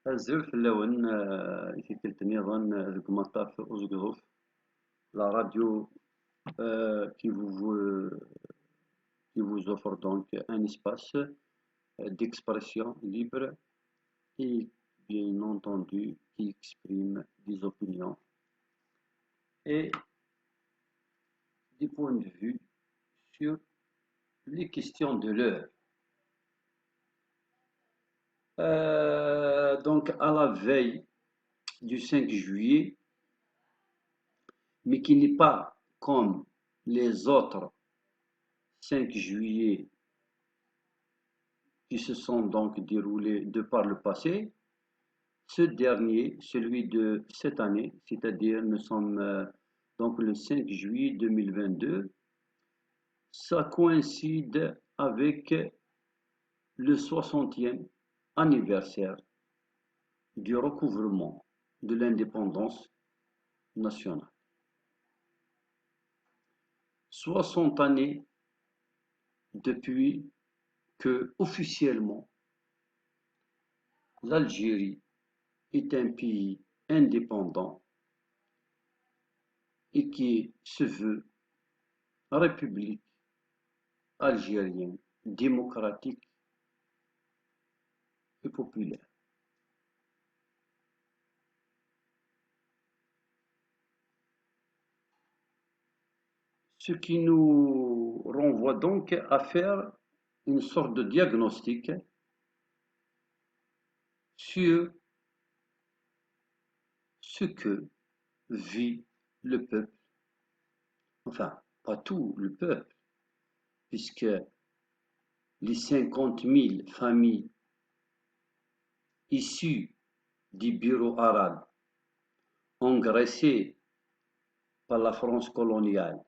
Azul fell-awen, tikkelt niḍen deg umaṭṭaf uẓeɣḍuf, la radio qui vous offre donc un espace d'expression libre et bien entendu qui exprime des opinions et des points de vue sur les questions de l'heure. Donc à la veille du 5 juillet, mais qui n'est pas comme les autres 5 juillet qui se sont donc déroulés de par le passé. Ce dernier, celui de cette année, c'est-à-dire nous sommes donc le 5 juillet 2022, ça coïncide avec le 60e anniversaire du recouvrement de l'indépendance nationale. 60 années depuis que, officiellement, l'Algérie est un pays indépendant et qui se veut république algérienne, démocratique et populaire. Ce qui nous renvoie donc à faire une sorte de diagnostic sur ce que vit le peuple, enfin pas tout le peuple, puisque les 50 000 familles issues du bureau arabe, engraissées par la France coloniale,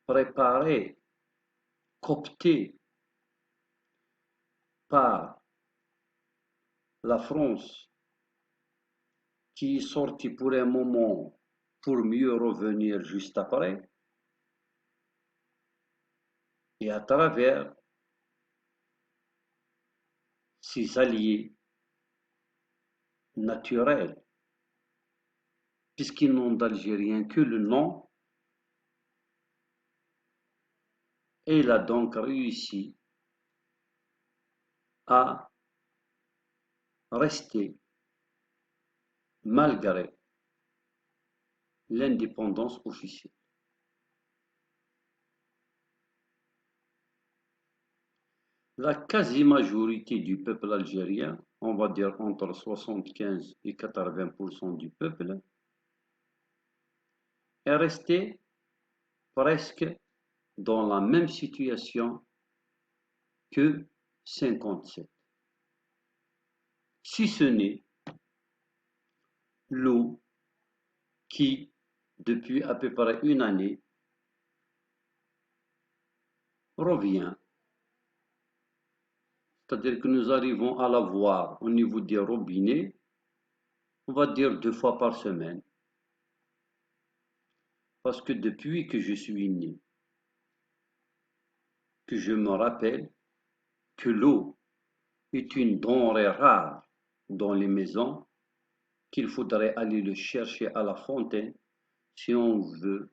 préparées, cooptées par la France, qui est sortie pour un moment pour mieux revenir juste après, et à travers ses alliés naturels, puisqu'ils n'ont d'Algérien que le nom, elle a donc réussi à rester malgré l'indépendance officielle. La quasi-majorité du peuple algérien, on va dire entre 75 et 80% du peuple, est resté presque dans la même situation que 57. Si ce n'est l'eau qui, depuis à peu près une année, revient. C'est-à-dire que nous arrivons à la voir au niveau des robinets, on va dire 2 fois par semaine. Parce que depuis que je suis né, que je me rappelle que l'eau est une denrée rare dans les maisons, qu'il faudrait aller le chercher à la fontaine si on veut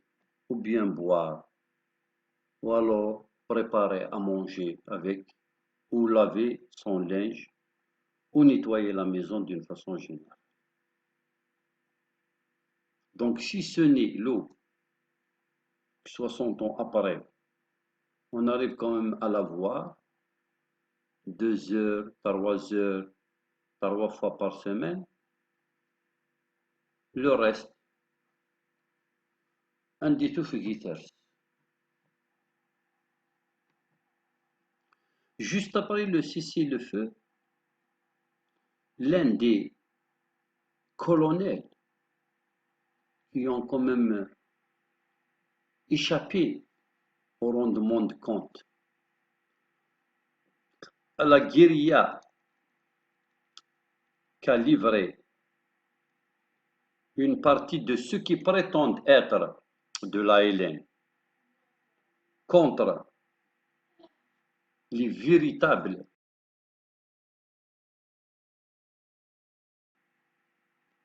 ou bien boire, ou alors préparer à manger avec, ou laver son linge, ou nettoyer la maison d'une façon générale. Donc si ce n'est l'eau, 60 ans après, on arrive quand même à la voir 2 heures, 3 heures, 3 fois par semaine. Le reste, un détour guitare. Juste après le cessez-le-feu, l'un des colonels qui ont quand même échappé au rendement de compte à la guérilla qu'a livré une partie de ceux qui prétendent être de l'ALN contre les véritables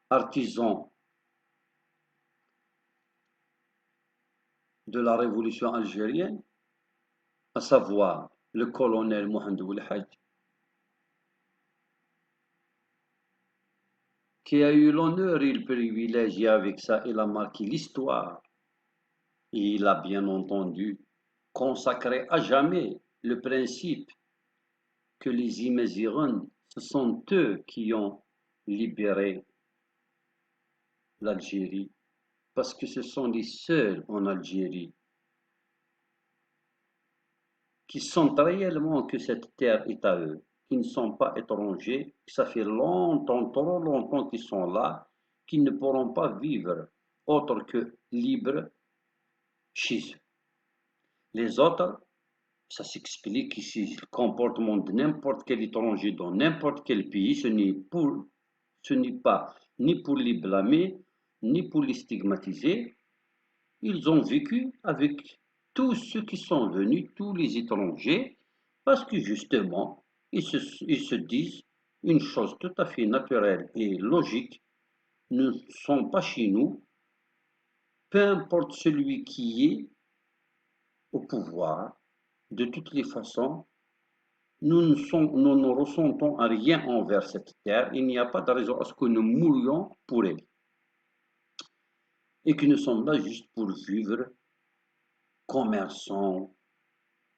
artisans de la révolution algérienne, à savoir le colonel Mohamed Ould Hadj, qui a eu l'honneur et le privilège, et avec ça, il a marqué l'histoire. Et il a bien entendu consacré à jamais le principe que les Imazighuns, ce sont eux qui ont libéré l'Algérie, parce que ce sont les seuls en Algérie qui sentent réellement que cette terre est à eux, qui ne sont pas étrangers, que ça fait longtemps, trop longtemps qu'ils sont là, qu'ils ne pourront pas vivre autre que libres chez eux. Les autres, ça s'explique ici, le comportement de n'importe quel étranger dans n'importe quel pays, ce n'est pas ni pour les blâmer, ni pour les stigmatiser. Ils ont vécu avec tous ceux qui sont venus, tous les étrangers, parce que justement, ils se disent une chose tout à fait naturelle et logique, ne sont pas chez nous, peu importe celui qui est au pouvoir, de toutes les façons, nous ne ressentons rien envers cette terre, il n'y a pas de raison à ce que nous mourions pour elle, et que nous sommes là juste pour vivre, commerçants,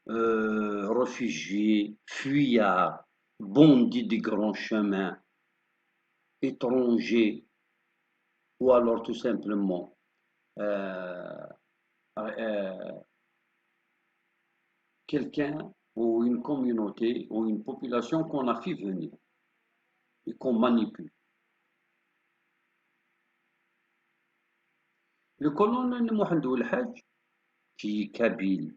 réfugiés, fuyards, bandits des grands chemins, étrangers, ou alors tout simplement euh, euh, quelqu'un ou une communauté ou une population qu'on a fait venir et qu'on manipule. Le colonel Mohamed Ould Hadj, qui est kabyle,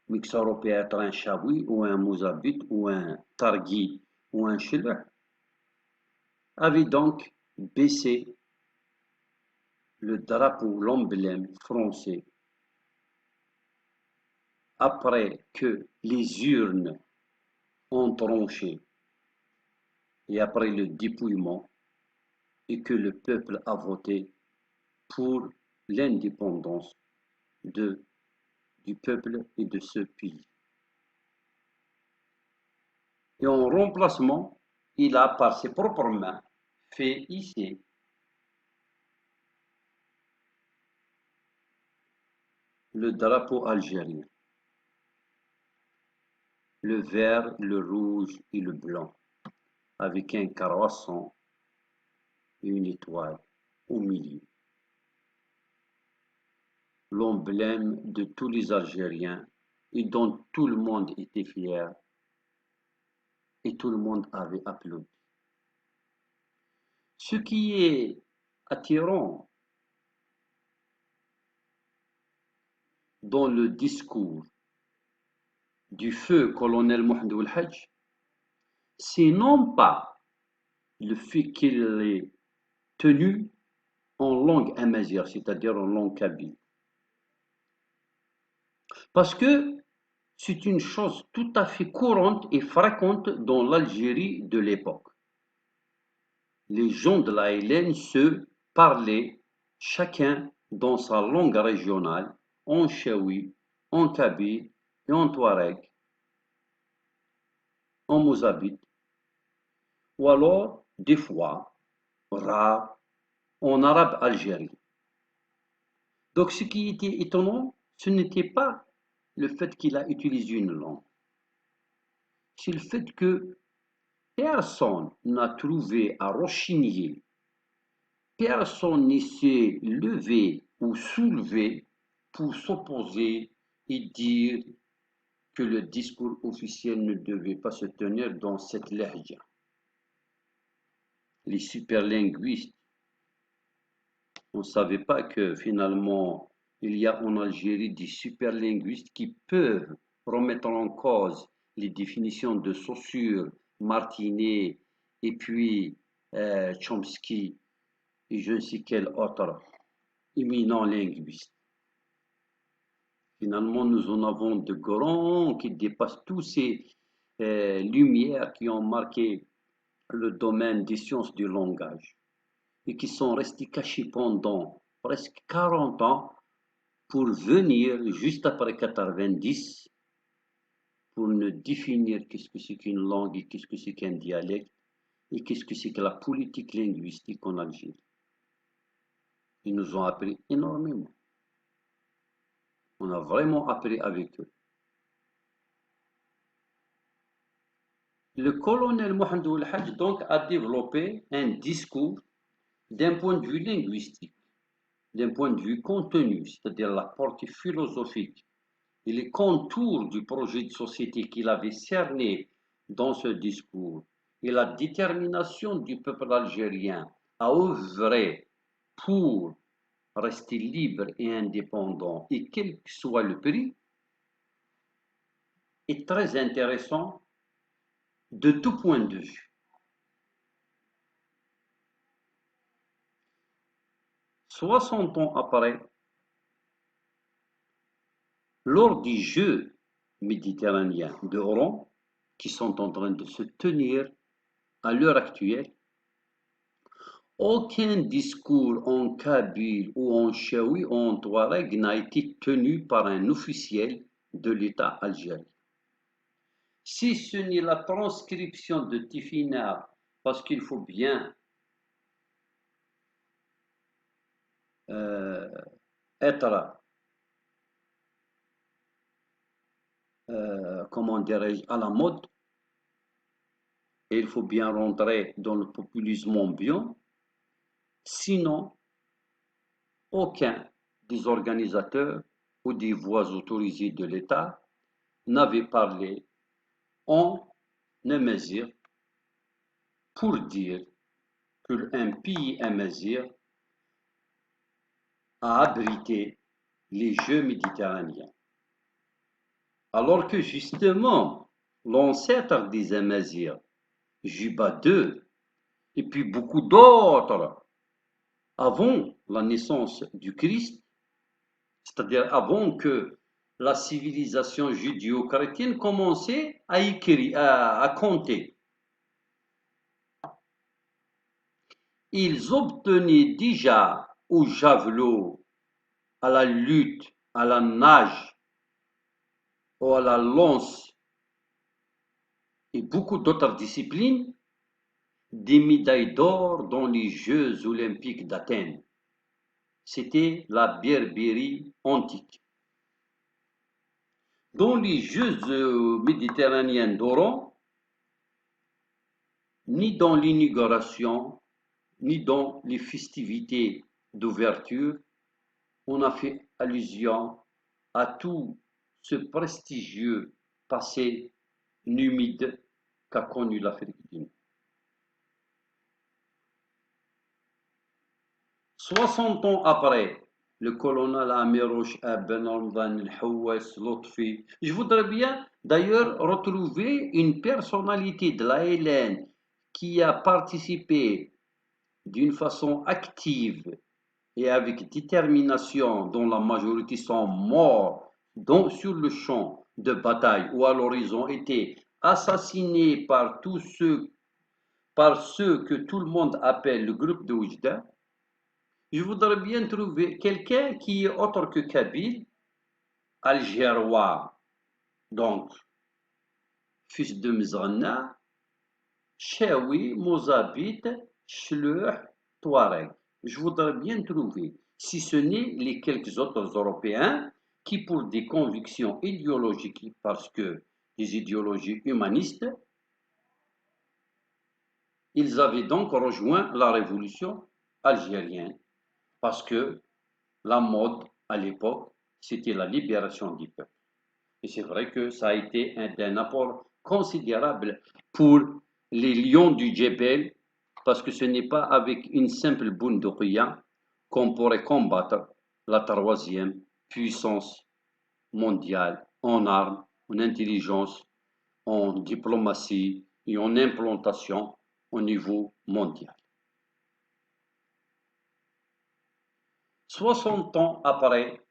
mais que ça aurait pu être un chaoui ou un mouzabit ou un targui ou un chilh, avait donc baissé le drapeau, l'emblème français après que les urnes ont tranché et après le dépouillement et que le peuple a voté pour l'indépendance du peuple et de ce pays. Et en remplacement, il a par ses propres mains fait ici le drapeau algérien, le vert, le rouge et le blanc, avec un croissant et une étoile au milieu. L'emblème de tous les Algériens et dont tout le monde était fier et tout le monde avait applaudi. Ce qui est attirant dans le discours du feu colonel Mohamed Ould Hadj, c'est non pas le fait qu'il est tenu en langue amazigh, c'est-à-dire en langue kabyle, parce que c'est une chose tout à fait courante et fréquente dans l'Algérie de l'époque. Les gens de la Hélène se parlaient chacun dans sa langue régionale, en chaoui, en kabyle et en touareg, en mozabite, ou alors, des fois, rare, en arabe algérien. Donc ce qui était étonnant, ce n'était pas le fait qu'il a utilisé une langue, c'est le fait que personne n'a trouvé à rechigner, personne ne s'est levé ou soulevé pour s'opposer et dire que le discours officiel ne devait pas se tenir dans cette lahja. Les superlinguistes, on ne savait pas que finalement il y a en Algérie des superlinguistes qui peuvent remettre en cause les définitions de Saussure, Martinet et puis Chomsky et je ne sais quel autre éminent linguiste. Finalement, nous en avons de grands qui dépassent tous ces lumières qui ont marqué le domaine des sciences du langage. et qui sont restés cachés pendant presque 40 ans pour venir juste après 90 pour nous définir qu'est-ce que c'est qu'une langue et qu'est-ce que c'est qu'un dialecte et qu'est-ce que c'est que la politique linguistique en Algérie. Ils nous ont appris énormément. On a vraiment appris avec eux. Le colonel Mohamed Ould Hadj donc a développé un discours d'un point de vue linguistique, d'un point de vue contenu, c'est-à-dire la portée philosophique et les contours du projet de société qu'il avait cerné dans ce discours et la détermination du peuple algérien à œuvrer pour rester libre et indépendant et quel que soit le prix est très intéressant de tout point de vue. 60 ans après, lors des Jeux méditerranéens de Oran, qui sont en train de se tenir à l'heure actuelle, aucun discours en kabyle ou en chaoui ou en touareg n'a été tenu par un officiel de l'État algérien. Si ce n'est la transcription de Tifina, parce qu'il faut bien être, comment dirais-je, à la mode, et il faut bien rentrer dans le populisme ambiant, sinon aucun des organisateurs ou des voix autorisées de l'État n'avait parlé en amazigh pour dire qu'un pays amazigh a abrité les Jeux méditerranéens. Alors que justement, l'ancêtre des Amazirs, Juba II, et puis beaucoup d'autres, avant la naissance du Christ, c'est-à-dire avant que la civilisation judéo-chrétienne commençait à écrire, à compter. Ils obtenaient déjà au javelot, à la lutte, à la nage, ou à la lance et beaucoup d'autres disciplines, des médailles d'or dans les Jeux olympiques d'Athènes. C'était la Berbérie antique. Dans les Jeux méditerranéens d'Oran, ni dans l'inauguration, ni dans les festivités d'ouverture, on a fait allusion à tout ce prestigieux passé numide qu'a connu l'Afrique du Nord. 60 ans après, le colonel Amirouche Ben Ramdan El-Houess Lotfi. Je voudrais bien d'ailleurs retrouver une personnalité de la Hélène qui a participé d'une façon active et avec détermination, dont la majorité sont morts sur le champ de bataille ou à l'horizon étaient assassinés par par ceux que tout le monde appelle le groupe de Oujda. Je voudrais bien trouver quelqu'un qui est autre que Kabyle, algérois, donc fils de Mizrana, Chaoui, Mozabite, Chleuh, Touareg. Je voudrais bien trouver, si ce n'est les quelques autres Européens qui, pour des convictions idéologiques, parce que des idéologies humanistes, ils avaient donc rejoint la révolution algérienne, parce que la mode à l'époque, c'était la libération du peuple. Et c'est vrai que ça a été un apport considérable pour les lions du Djebel, parce que ce n'est pas avec une simple boune de rien qu'on pourrait combattre la troisième puissance mondiale en armes, en intelligence, en diplomatie et en implantation au niveau mondial. 60 ans après,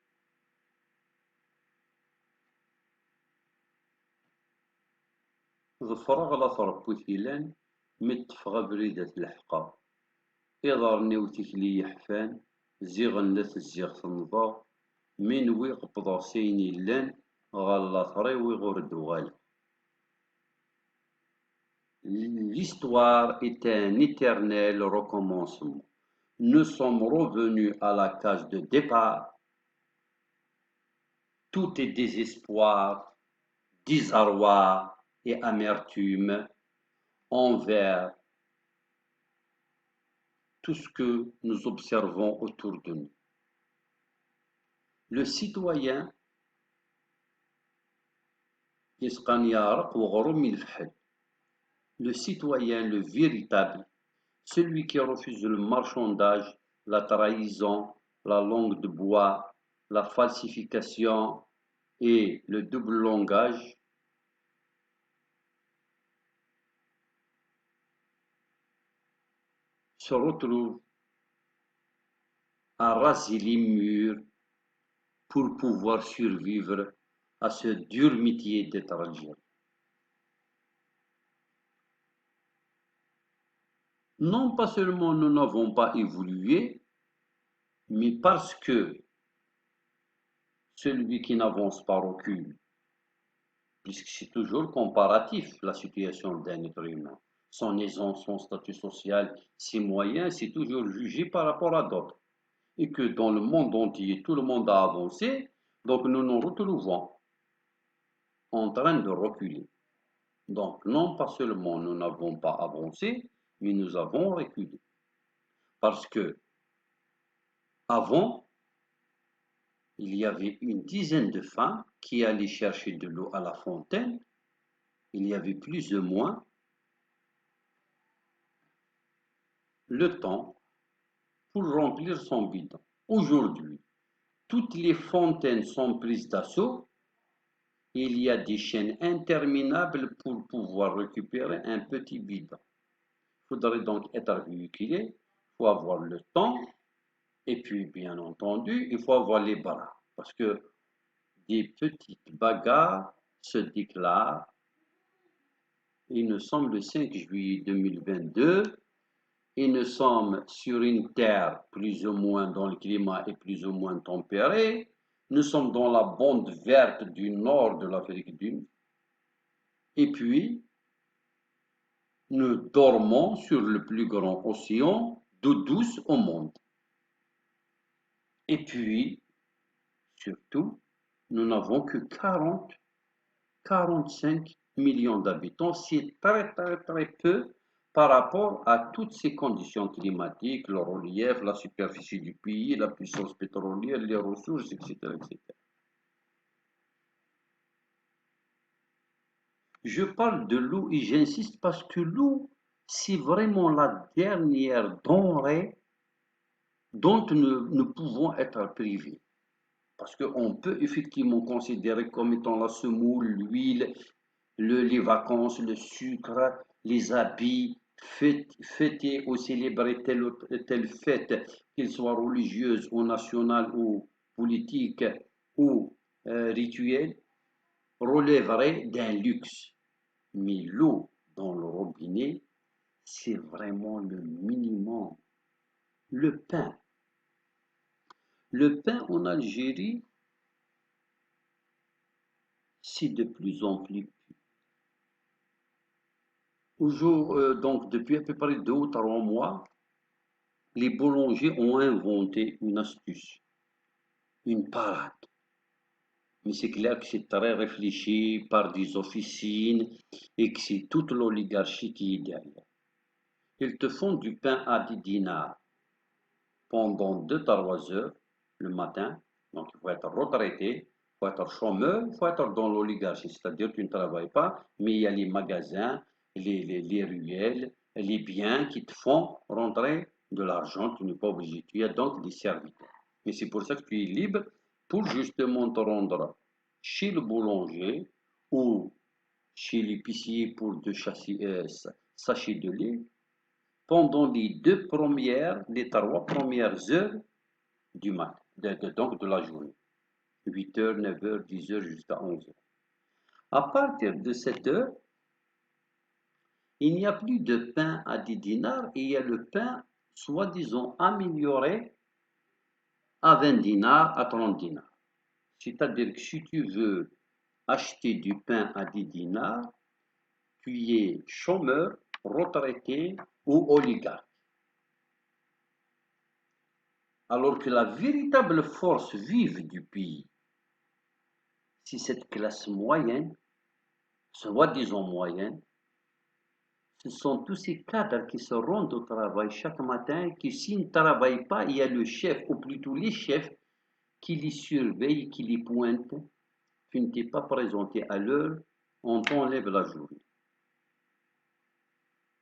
ظفر غلط ربو ثيلان متفغ بريدة الحقا إضرني وتكلي يحفان زيغن لا تزيغ تنظر من وي قبض سيني لان غلاطري وي غورد وغال. L'histoire est un éternel recommencement. Nous sommes revenus à la case de départ. Tout est désespoir, désarroi et amertume envers tout ce que nous observons autour de nous. Le citoyen le citoyen, le véritable, celui qui refuse le marchandage, la trahison, la langue de bois, la falsification et le double langage, se retrouve à raser les murs pour pouvoir survivre à ce dur métier d'être algérien. Non pas seulement nous n'avons pas évolué, mais parce que celui qui n'avance pas recule, puisque c'est toujours comparatif la situation d'un être humain. Son aisance, son statut social, ses moyens, c'est toujours jugé par rapport à d'autres. Et que dans le monde entier, tout le monde a avancé, donc nous nous retrouvons en train de reculer. Donc non pas seulement nous n'avons pas avancé, mais nous avons reculé. Parce que avant, il y avait une dizaine de femmes qui allaient chercher de l'eau à la fontaine. Il y avait plus ou moins le temps pour remplir son bidon. Aujourd'hui, toutes les fontaines sont prises d'assaut. Il y a des chaînes interminables pour pouvoir récupérer un petit bidon. Il faudrait donc être véhiculé, il faut avoir le temps, et puis bien entendu, il faut avoir les bras. Parce que des petites bagarres se déclarent. Et nous sommes le 5 juillet 2022 et nous sommes sur une terre plus ou moins dont le climat est plus ou moins tempéré. Nous sommes dans la bande verte du nord de l'Afrique du Nord. Et puis, nous dormons sur le plus grand océan d'eau douce au monde. Et puis, surtout, nous n'avons que 45 millions d'habitants. C'est très, très, très peu par rapport à toutes ces conditions climatiques, le relief, la superficie du pays, la puissance pétrolière, les ressources, etc., etc. Je parle de l'eau et j'insiste parce que l'eau, c'est vraiment la dernière denrée dont nous pouvons être privés. Parce qu'on peut effectivement considérer comme étant la semoule, l'huile, les vacances, le sucre, les habits, fêter ou célébrer telle ou telle fête, qu'elle soit religieuse ou nationale ou politique ou rituelle, relèverait d'un luxe. Mais l'eau dans le robinet, c'est vraiment le minimum. Le pain. Le pain en Algérie, c'est de plus en plus. Donc depuis à peu près 2 ou 3 mois, les boulangers ont inventé une astuce, une parade. Mais c'est clair que c'est très réfléchi par des officines et que c'est toute l'oligarchie qui est derrière. Ils te font du pain à 10 dinars pendant 2 à 3 heures le matin. Donc il faut être retraité, il faut être chômeur, il faut être dans l'oligarchie, c'est-à-dire que tu ne travailles pas, mais il y a les magasins, les ruelles, les biens qui te font rentrer de l'argent, tu n'es pas obligé, tu as donc des serviteurs. Mais c'est pour ça que tu es libre pour justement te rendre chez le boulanger ou chez l'épicier pour 2 sachets de lait pendant les 3 premières heures du matin, donc de la journée. 8h, 9h, 10h jusqu'à 11h. À partir de 7 heures, il n'y a plus de pain à 10 dinars et il y a le pain soi-disant amélioré à 20 dinars, à 30 dinars. C'est-à-dire que si tu veux acheter du pain à 10 dinars, tu es chômeur, retraité ou oligarque. Alors que la véritable force vive du pays, c'est cette classe moyenne, soi-disant moyenne, ce sont tous ces cadres qui se rendent au travail chaque matin, qui s'ils ne travaillent pas, il y a le chef, ou plutôt les chefs, qui les surveillent, qui les pointent. Tu ne t'es pas présenté à l'heure, on t'enlève la journée.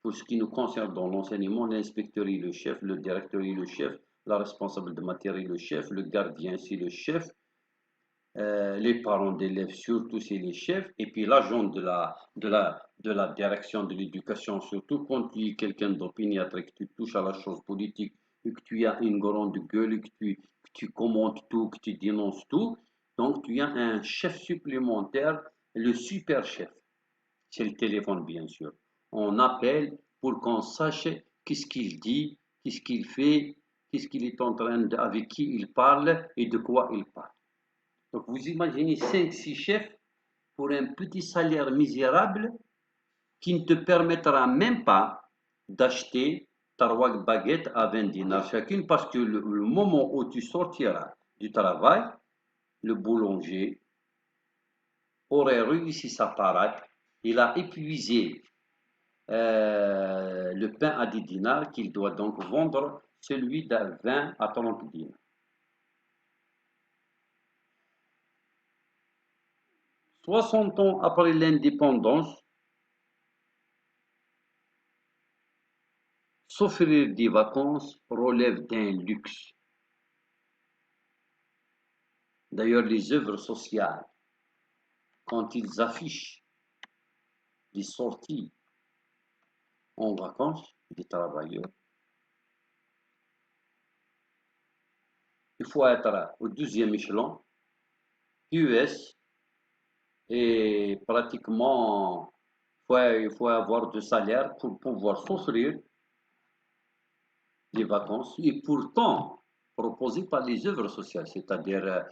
Pour ce qui nous concerne dans l'enseignement, l'inspecteur est le chef, le directeur est le chef, la responsable de matière est le chef, le gardien c'est le chef, les parents d'élèves surtout c'est les chefs, et puis l'agent de la direction de l'éducation surtout, quand tu es quelqu'un d'opiniâtre, que tu touches à la chose politique, et que tu as une grande gueule, que tu commentes tout, que tu dénonces tout, donc tu as un chef supplémentaire, le super chef. C'est le téléphone, bien sûr. On appelle pour qu'on sache qu'est-ce qu'il dit, qu'est-ce qu'il fait, qu'est-ce qu'il est en train de, avec qui il parle et de quoi il parle. Donc vous imaginez 5-6 chefs pour un petit salaire misérable qui ne te permettra même pas d'acheter ta baguette à 20 dinars chacune parce que le moment où tu sortiras du travail, le boulanger aurait réussi sa parade, il a épuisé le pain à 10 dinars qu'il doit donc vendre celui de 20 à 30 dinars. 60 ans après l'indépendance, s'offrir des vacances relève d'un luxe. D'ailleurs, les œuvres sociales, quand ils affichent des sorties en vacances des travailleurs, il faut être au 12e échelon, US, et pratiquement, il faut avoir de salaire pour pouvoir s'offrir des vacances, et pourtant proposées par les œuvres sociales, c'est-à-dire,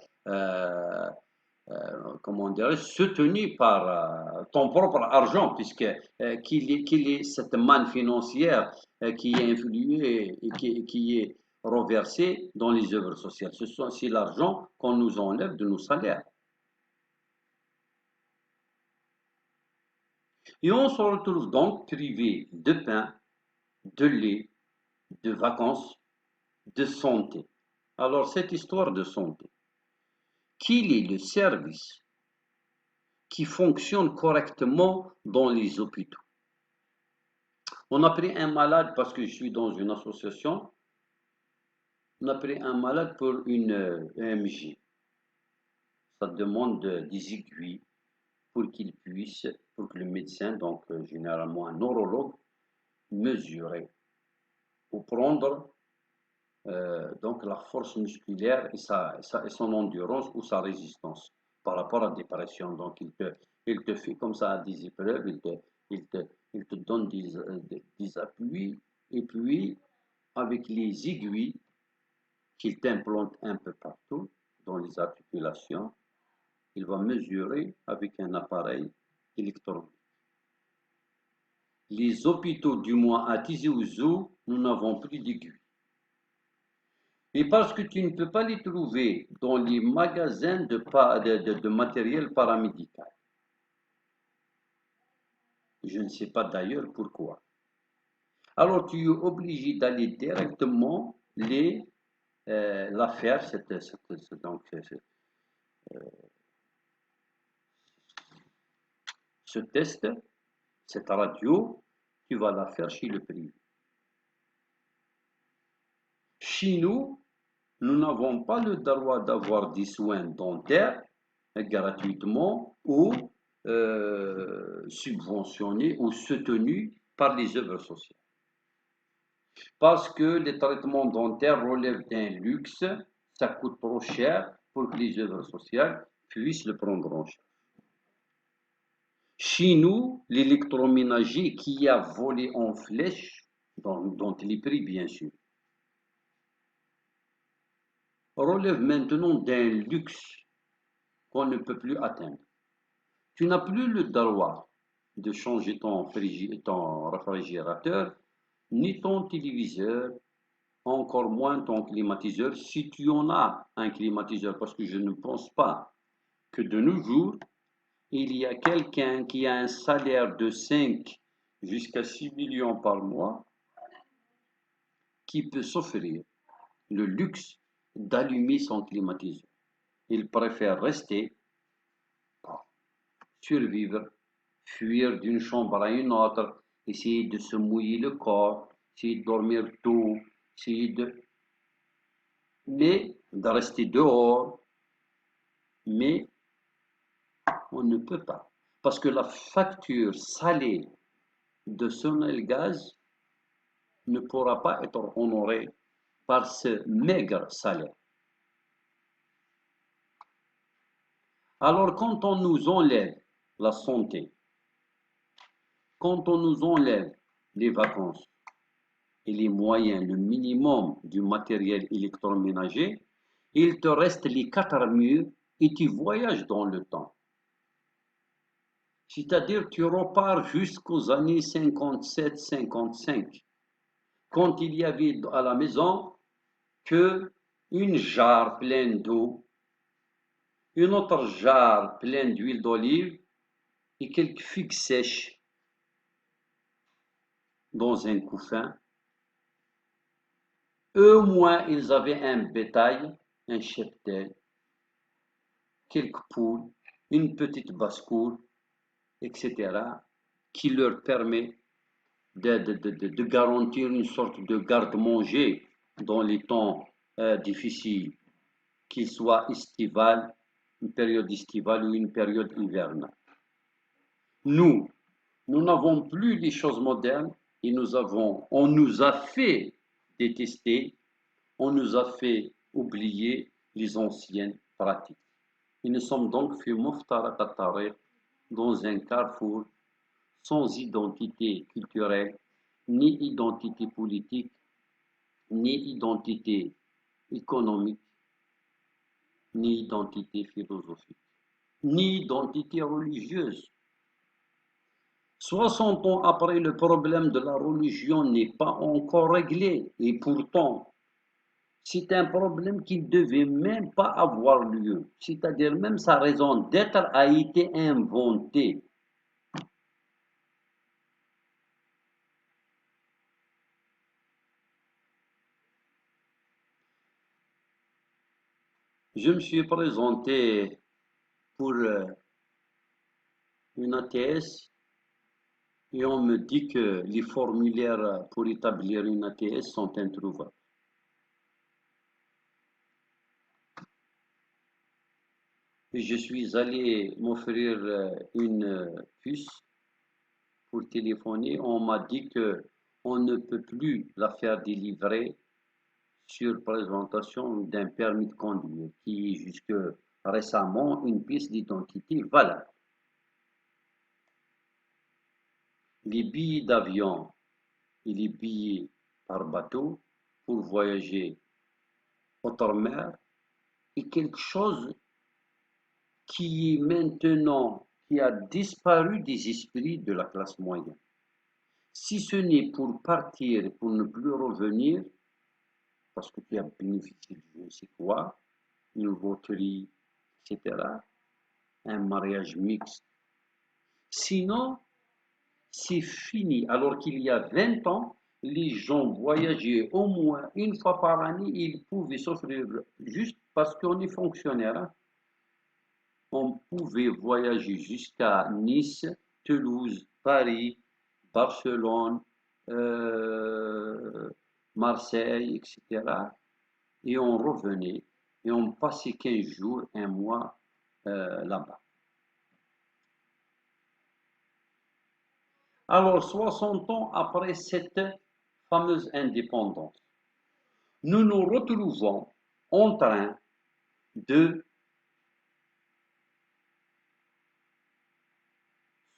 comment dirais soutenu par ton propre argent, puisque qu'il est cette manne financière qui est influée et qui est reversée dans les œuvres sociales. C'est l'argent qu'on nous enlève de nos salaires. Et on se retrouve donc privé de pain, de lait, de vacances, de santé. Alors, cette histoire de santé, quel est le service qui fonctionne correctement dans les hôpitaux? On a pris un malade parce que je suis dans une association, on a pris un malade pour une EMG. Ça demande des aiguilles pour qu'il puisse, pour que le médecin, donc généralement un neurologue, mesurer ou prendre donc la force musculaire et son endurance ou sa résistance par rapport à des pressions. Donc il te fait comme ça des épreuves, il te, il te donne des appuis et puis avec les aiguilles qu'il t'implante un peu partout dans les articulations, il va mesurer avec un appareil électronique. Les hôpitaux, du moins à Tizi Ouzou, nous n'avons plus d'aiguilles. Et parce que tu ne peux pas les trouver dans les magasins de matériel paramédical. Je ne sais pas d'ailleurs pourquoi. Alors tu es obligé d'aller directement la faire, ce test, cette radio, tu vas la faire chez le privé. Chez nous, nous n'avons pas le droit d'avoir des soins dentaires gratuitement ou subventionnés ou soutenus par les œuvres sociales. Parce que les traitements dentaires relèvent d'un luxe, ça coûte trop cher pour que les œuvres sociales puissent le prendre en charge. Chez nous, l'électroménager qui a volé en flèche, dont il est pris bien sûr, relève maintenant d'un luxe qu'on ne peut plus atteindre. Tu n'as plus le droit de changer ton réfrigérateur, ni ton téléviseur, encore moins ton climatiseur, si tu en as un climatiseur, parce que je ne pense pas que de nos jours, il y a quelqu'un qui a un salaire de 5 jusqu'à 6 millions par mois qui peut s'offrir le luxe d'allumer son climatiseur. Il préfère rester, survivre, fuir d'une chambre à une autre, essayer de se mouiller le corps, essayer de dormir tôt, essayer de rester dehors, mais on ne peut pas. Parce que la facture salée de Sonel Gaz ne pourra pas être honorée par ce maigre salaire. Alors quand on nous enlève la santé, quand on nous enlève les vacances et les moyens, le minimum du matériel électroménager, il te reste les 4 murs et tu voyages dans le temps. C'est-à-dire tu repars jusqu'aux années 57-55, quand il y avait à la maison que une jarre pleine d'eau, une autre jarre pleine d'huile d'olive et quelques figues sèches dans un couffin. Eux, au moins, ils avaient un bétail, un cheptel, quelques poules, une petite basse-cour, etc., qui leur permet de garantir une sorte de garde-manger dans les temps difficiles, qu'il soit estival, une période estivale ou une période hivernale. Nous, nous n'avons plus les choses modernes et on nous a fait détester, on nous a fait oublier les anciennes pratiques. Et nous sommes donc fi Muftarat al-Tariq, dans un carrefour sans identité culturelle, ni identité politique, ni identité économique, ni identité philosophique, ni identité religieuse. 60 ans après, le problème de la religion n'est pas encore réglé, et pourtant, c'est un problème qui ne devait même pas avoir lieu, c'est-à-dire même sa raison d'être a été inventée. Je me suis présenté pour une ATS et on me dit que les formulaires pour établir une ATS sont introuvables. Et je suis allé m'offrir une puce pour téléphoner. On m'a dit que on ne peut plus la faire délivrer sur présentation d'un permis de conduire qui est jusque récemment une pièce d'identité valable. Les billets d'avion et les billets par bateau pour voyager outre-mer est quelque chose qui est maintenant, qui a disparu des esprits de la classe moyenne. Si ce n'est pour partir et pour ne plus revenir, parce que tu as bénéficié de je ne sais quoi, une loterie, etc., un mariage mixte. Sinon, c'est fini. Alors qu'il y a 20 ans, les gens voyageaient au moins une fois par année, ils pouvaient s'offrir, juste parce qu'on est fonctionnaire, hein, on pouvait voyager jusqu'à Nice, Toulouse, Paris, Barcelone, Marseille, etc. Et on revenait et on passait 15 jours, un mois là-bas. Alors, 60 ans après cette fameuse indépendance, nous nous retrouvons en train de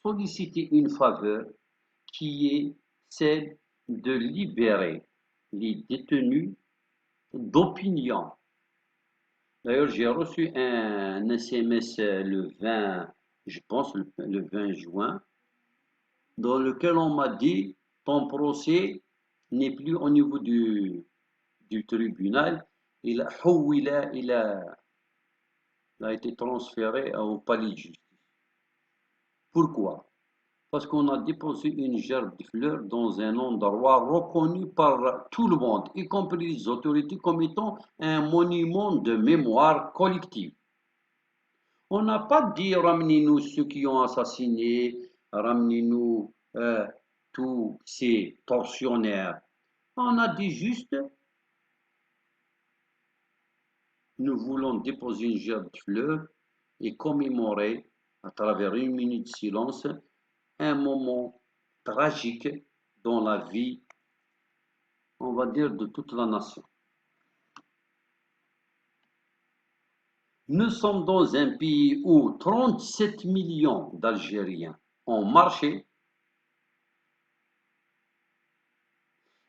solliciter une faveur qui est celle de libérer les détenus d'opinion D'ailleurs, j'ai reçu un SMS le 20, je pense, le 20 juin, dans lequel on m'a dit, ton procès n'est plus au niveau du tribunal, il a été transféré au palais de justice. Pourquoi? Parce qu'on a déposé une gerbe de fleurs dans un endroit reconnu par tout le monde, y compris les autorités, comme étant un monument de mémoire collective. On n'a pas dit ramenez-nous ceux qui ont assassiné, ramenez-nous tous ces tortionnaires. On a dit juste nous voulons déposer une gerbe de fleurs et commémorer à travers une minute de silence un moment tragique dans la vie, on va dire, de toute la nation. Nous sommes dans un pays où 37 millions d'Algériens ont marché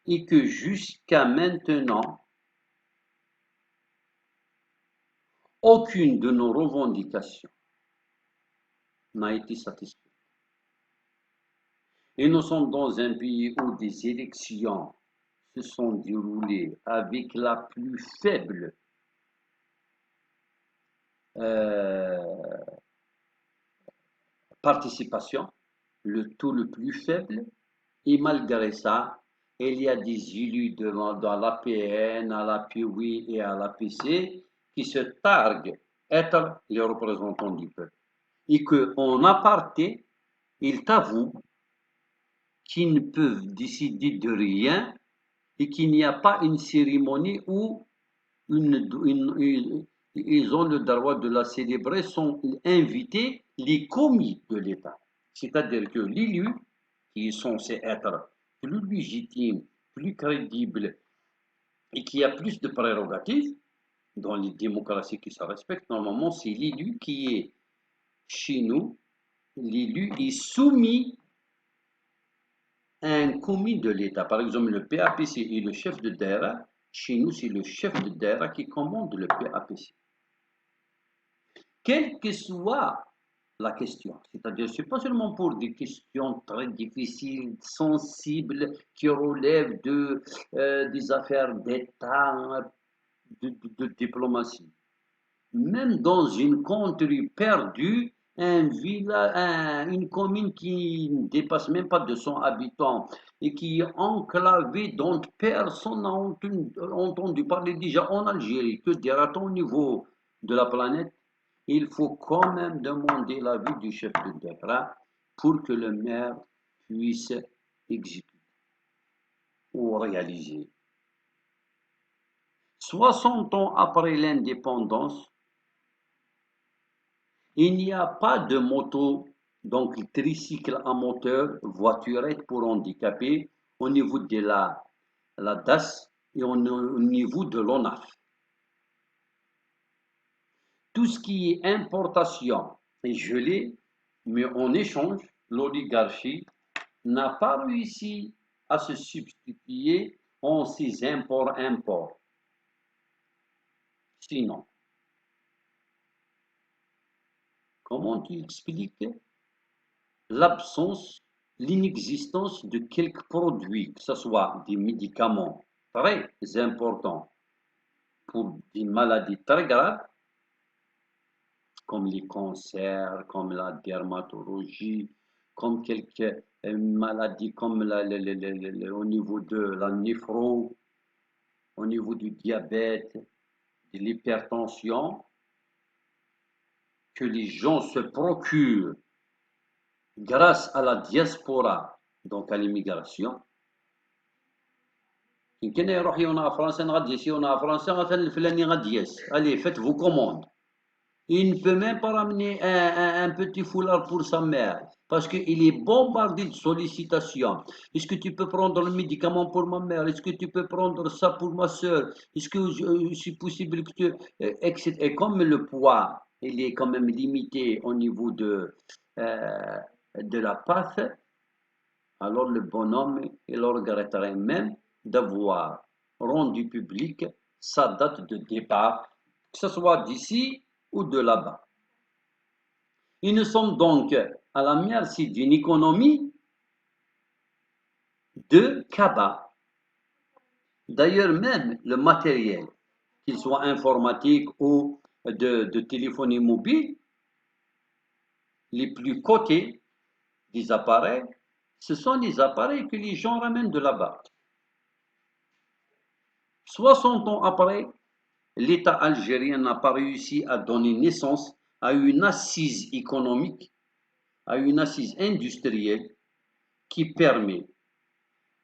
et que jusqu'à maintenant, aucune de nos revendications n'a été satisfaite. Et nous sommes dans un pays où des élections se sont déroulées avec la plus faible euh, participation, le taux le plus faible, et malgré ça, il y a des élus dans l'APN, à l'API et à l'APC qui se targuent être les représentants du peuple. Et qu'en aparté, ils t'avouent qu'ils ne peuvent décider de rien et qu'il n'y a pas une cérémonie où ils ont le droit de la célébrer, sont invités les commis de l'État. C'est-à-dire que l'élu, qui est censé être plus légitime, plus crédible et qui a plus de prérogatives, dans les démocraties qui se respectent, normalement, c'est l'élu qui est chez nous, l'élu est soumis à un commis de l'État. Par exemple, le PAPC est le chef de DERA. Chez nous, c'est le chef de DERA qui commande le PAPC. Quelle que soit la question, c'est-à-dire ce n'est pas seulement pour des questions très difficiles, sensibles, qui relèvent des affaires d'État, de diplomatie. Même dans une contrée perdue, une commune qui ne dépasse même pas 200 habitants et qui est enclavée dont personne n'a entendu parler déjà en Algérie, que dira-t-on au niveau de la planète? Il faut quand même demander l'avis du chef de DECRA pour que le maire puisse exécuter ou réaliser. 60 ans après l'indépendance, il n'y a pas de moto, donc tricycle à moteur, voiturette pour handicapés au niveau de la DAS et au niveau de l'ONAF. Tout ce qui est importation est gelé, mais en échange, l'oligarchie n'a pas réussi à se substituer en ces imports-imports. Sinon, comment tu expliques l'absence, l'inexistence de quelques produits, que ce soit des médicaments très importants pour des maladies très graves, comme les cancers, comme la dermatologie, comme quelques maladies comme au niveau de la néphro, au niveau du diabète, de l'hypertension, que les gens se procurent grâce à la diaspora, donc à l'immigration. يمكن يروح يونا فرنسا غادي يونا فرنسا مثلا الفلاني غادي يس allez faites vos commandes. Il ne peut même pas ramener un petit foulard pour sa mère parce qu'il est bombardé de sollicitations. Est-ce que tu peux prendre le médicament pour ma mère? Est-ce que tu peux prendre ça pour ma soeur? Est-ce que c'est possible que tu... etc. Et comme le poids, il est quand même limité au niveau de la passe, alors le bonhomme, il regretterait même d'avoir rendu public sa date de départ que ce soit d'ici ou de là-bas. Et nous sommes donc à la merci d'une économie de cabas. D'ailleurs, même le matériel, qu'il soit informatique ou de téléphonie mobile, les plus cotés des appareils, ce sont les appareils que les gens ramènent de là-bas. 60 ans après, l'État algérien n'a pas réussi à donner naissance à une assise économique, à une assise industrielle qui permet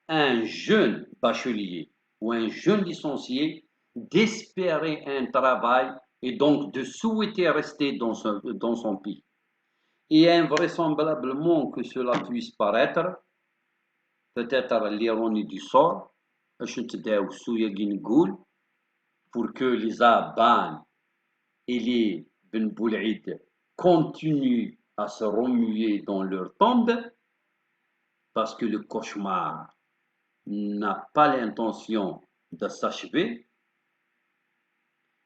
à un jeune bachelier ou un jeune licencié d'espérer un travail et donc de souhaiter rester dans son pays. Et invraisemblablement que cela puisse paraître, peut-être l'ironie du sort, pour que les Aban et les Ben Boulid continuent à se remuer dans leur tombe, parce que le cauchemar n'a pas l'intention de s'achever,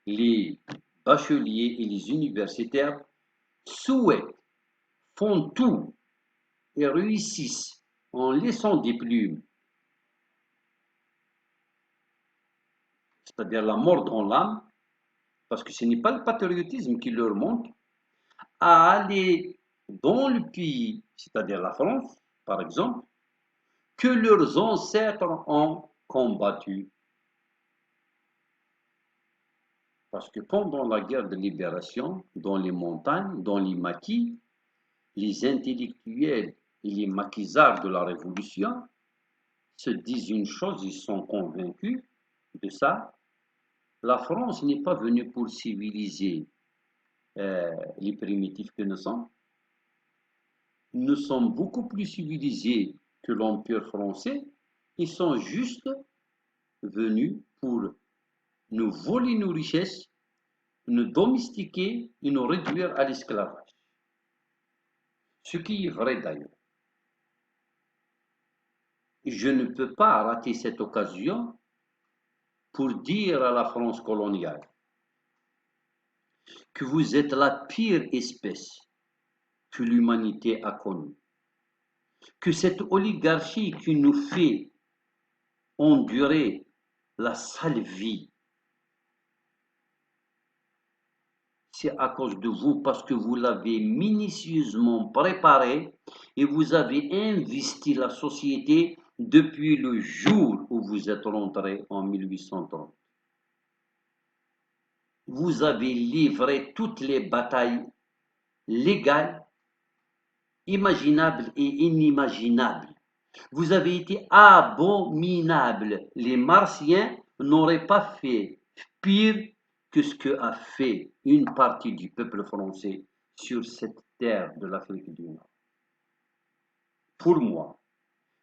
les bacheliers et les universitaires souhaitent, font tout et réussissent en laissant des plumes, c'est-à-dire la mort dans l'âme, parce que ce n'est pas le patriotisme qui leur manque, à aller dans le pays, c'est-à-dire la France, par exemple, que leurs ancêtres ont combattu. Parce que pendant la guerre de libération, dans les montagnes, dans les maquis, les intellectuels et les maquisards de la Révolution se disent une chose, ils sont convaincus de ça. La France n'est pas venue pour civiliser les primitifs que nous sommes. Nous sommes beaucoup plus civilisés que l'Empire français. Ils sont juste venus pour nous voler nos richesses, nous domestiquer et nous réduire à l'esclavage. Ce qui est vrai d'ailleurs. Je ne peux pas rater cette occasion pour dire à la France coloniale que vous êtes la pire espèce que l'humanité a connue, que cette oligarchie qui nous fait endurer la sale vie, c'est à cause de vous parce que vous l'avez minutieusement préparé et vous avez investi la société depuis le jour où vous êtes rentré en 1830. Vous avez livré toutes les batailles légales, imaginables et inimaginables. Vous avez été abominable. Les Martiens n'auraient pas fait pire que ce que a fait une partie du peuple français sur cette terre de l'Afrique du Nord. Pour moi,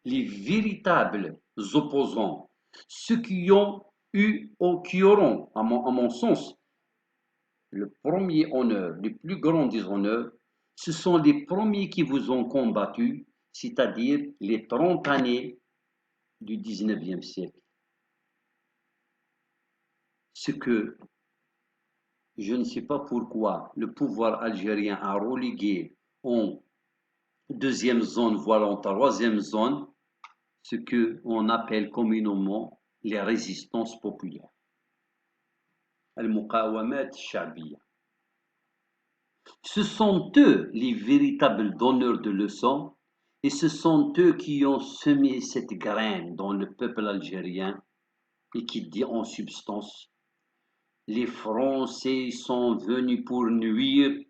les véritables opposants, ceux qui ont eu ou qui auront, à mon sens, le premier honneur, le plus grand des honneurs, ce sont les premiers qui vous ont combattu, c'est-à-dire les 30 années du 19e siècle. Ce que je ne sais pas pourquoi le pouvoir algérien a relégué en deuxième zone, voire en troisième zone, ce qu'on appelle communément les résistances populaires. Al-Muqawamat Shabiya. Ce sont eux les véritables donneurs de leçons et ce sont eux qui ont semé cette graine dans le peuple algérien et qui dit en substance les Français sont venus pour nuire,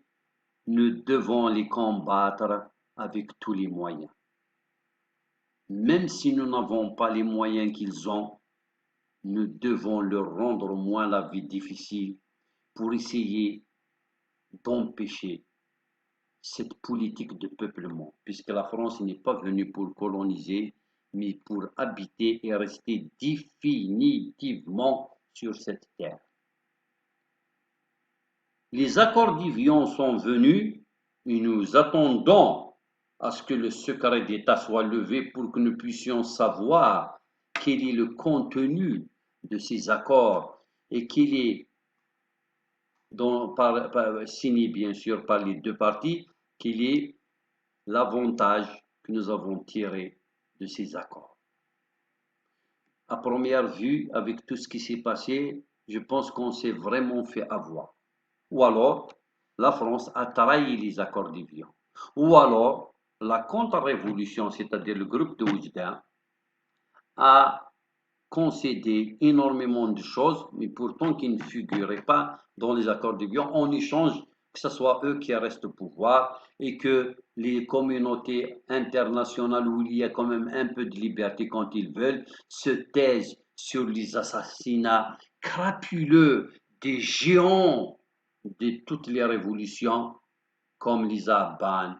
nous devons les combattre avec tous les moyens. Même si nous n'avons pas les moyens qu'ils ont, nous devons leur rendre au moins la vie difficile pour essayer d'empêcher cette politique de peuplement, puisque la France n'est pas venue pour coloniser, mais pour habiter et rester définitivement sur cette terre. Les accords d'Évian sont venus et nous attendons à ce que le secret d'État soit levé pour que nous puissions savoir quel est le contenu de ces accords et quelle est signé bien sûr par les deux parties, qu'il est l'avantage que nous avons tiré de ces accords. À première vue, avec tout ce qui s'est passé, je pense qu'on s'est vraiment fait avoir. Ou alors, la France a trahi les accords d'Évian. Ou alors, la contre-révolution, c'est-à-dire le groupe de Oujda, a concédé énormément de choses, mais pourtant qui ne figuraient pas dans les accords d'Évian, en échange que ce soit eux qui restent au pouvoir et que les communautés internationales où il y a quand même un peu de liberté quand ils veulent se taisent sur les assassinats crapuleux des géants de toutes les révolutions comme les Abban,